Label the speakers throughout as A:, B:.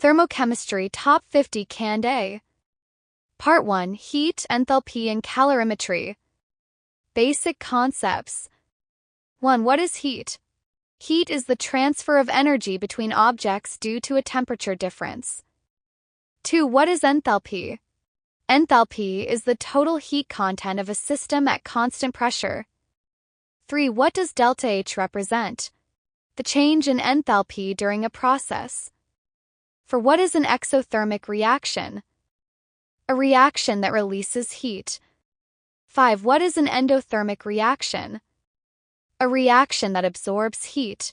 A: Thermochemistry Top 50 Canned A. Part 1 Heat, Enthalpy, and Calorimetry. Basic Concepts. 1. What is heat? Heat is the transfer of energy between objects due to a temperature difference. 2. What is enthalpy? Enthalpy is the total heat content of a system at constant pressure. 3. What does delta H represent? The change in enthalpy during a process. 4. What is an exothermic reaction? A reaction that releases heat. 5. What is an endothermic reaction? A reaction that absorbs heat.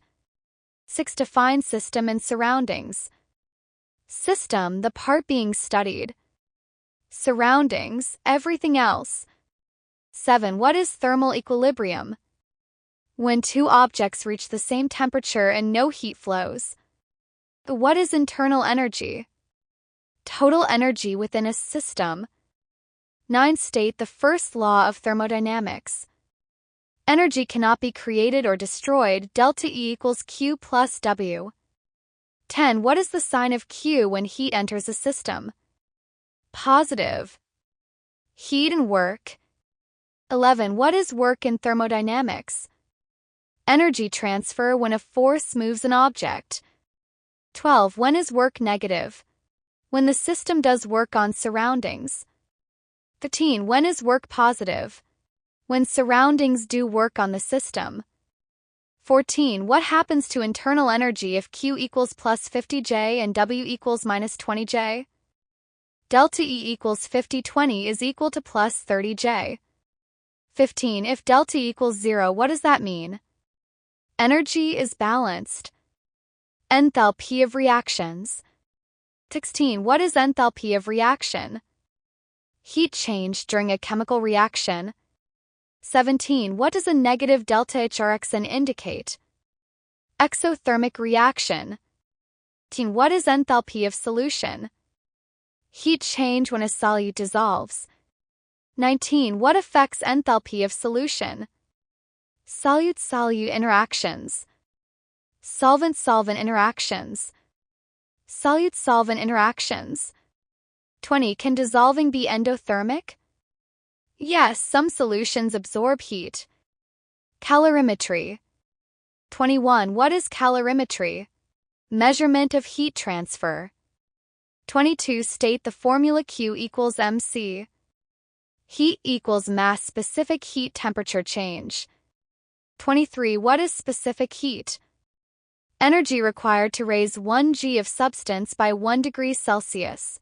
A: 6. Define system and surroundings. System, the part being studied. Surroundings, everything else. 7. What is thermal equilibrium? When two objects reach the same temperature and no heat flows. What is internal energy? Total energy within a system. 9. State the first law of thermodynamics. Energy cannot be created or destroyed. Delta E equals Q plus W. 10. What is the sign of Q when heat enters a system? Positive. Heat and work. 11. What is work in thermodynamics? Energy transfer when a force moves an object. 12. When is work negative? When the system does work on surroundings. 13. When is work positive? When surroundings do work on the system. 14. What happens to internal energy if Q equals plus 50J and W equals minus 20J? Delta E equals 50/20 is equal to plus 30J. 15. If delta equals 0, what does that mean? Energy is balanced. Enthalpy of reactions. 16. What is enthalpy of reaction? Heat change during a chemical reaction. 17. What does a negative delta HRXN indicate? Exothermic reaction. 18. What is enthalpy of solution? Heat change when a solute dissolves. 19. What affects enthalpy of solution? Solute-solute interactions. Solvent-solvent interactions. Solute-solvent interactions. 20. Can dissolving be endothermic? Yes, some solutions absorb heat. Calorimetry. 21. What is calorimetry? Measurement of heat transfer. 22. State the formula Q equals mc. Heat equals mass-specific heat temperature change. 23. What is specific heat? Energy required to raise 1 g of substance by 1 degree Celsius.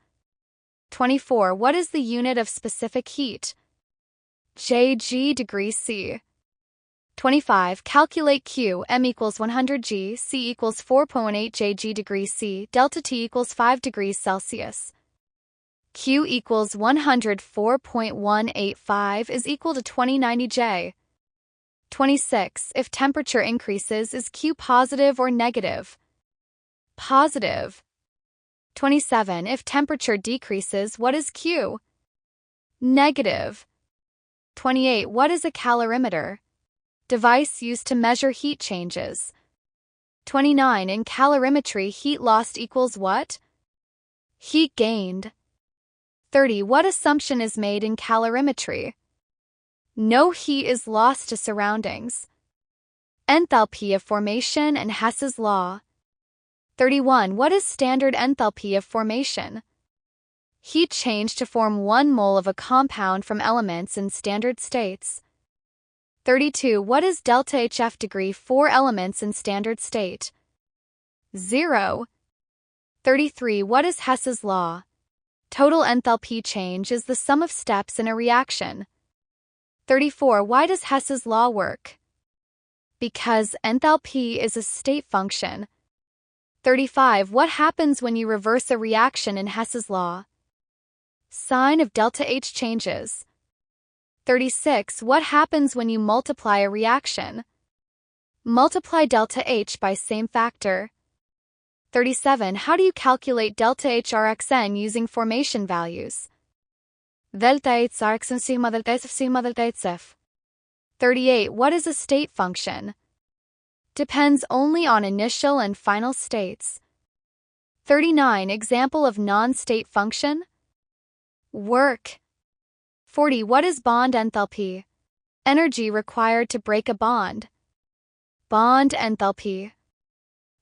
A: 24. What is the unit of specific heat? Jg degree C. 25. Calculate Q. M equals 100 g, C equals 4.18 Jg degree C, delta T equals 5 degrees Celsius. Q equals 104.185 is equal to 2090 J. 26. If temperature increases, is Q positive or negative? Positive. 27. If temperature decreases, what is Q? Negative. 28. What is a calorimeter? Device used to measure heat changes. 29. In calorimetry, heat lost equals what? Heat gained. 30. What assumption is made in calorimetry? No heat is lost to surroundings. Enthalpy of formation and Hess's law. 31. What is standard enthalpy of formation? Heat change to form 1 mole of a compound from elements in standard states. 32. What is delta HF degree for elements in standard state? 0. 33. What is Hess's law? Total enthalpy change is the sum of steps in a reaction. 34. Why does Hess's law work? Because enthalpy is a state function. 35. What happens when you reverse a reaction in Hess's law? Sign of delta H changes. 36. What happens when you multiply a reaction? Multiply delta H by same factor. 37. How do you calculate delta HRXN using formation values? Delta HRXN sigma delta SF sigma delta HF. 38. What is a state function? Depends only on initial and final states. 39. Example of non-state function. Work. 40. What is bond enthalpy? Energy required to break a bond. Bond enthalpy.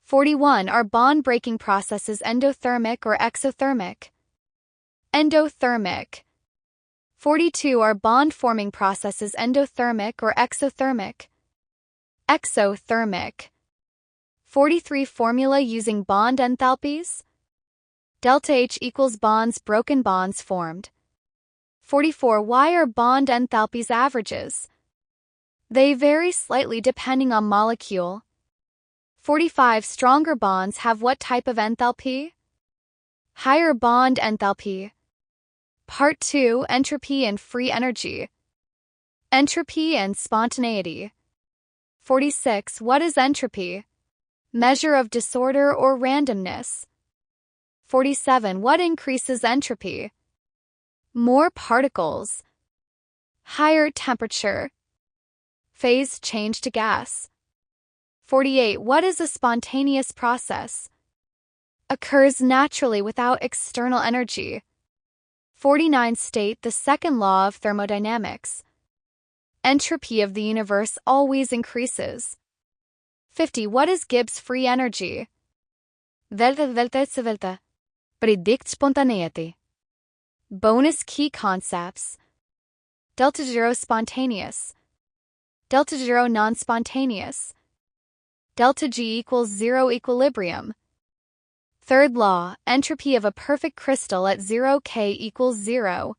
A: 41. Are bond-breaking processes endothermic or exothermic? Endothermic. 42. Are bond-forming processes endothermic or exothermic? Exothermic. 43. Formula using bond enthalpies. Delta H equals bonds broken, bonds formed. 44. Why are bond enthalpies averages? They vary slightly depending on molecule. 45. Stronger bonds have what type of enthalpy? Higher bond enthalpy. Part 2. Entropy and free energy. Entropy and spontaneity. 46. What is entropy? Measure of disorder or randomness. 47. What increases entropy? More particles. Higher temperature. Phase change to gas. 48. What is a spontaneous process? Occurs naturally without external energy. 49. State the second law of thermodynamics. Entropy of the universe always increases. 50. What is Gibbs free energy? Delta. Predict spontaneity. Bonus key concepts. Delta zero spontaneous. Delta zero non-spontaneous. Delta G equals zero equilibrium. Third law, entropy of a perfect crystal at 0 K equals 0.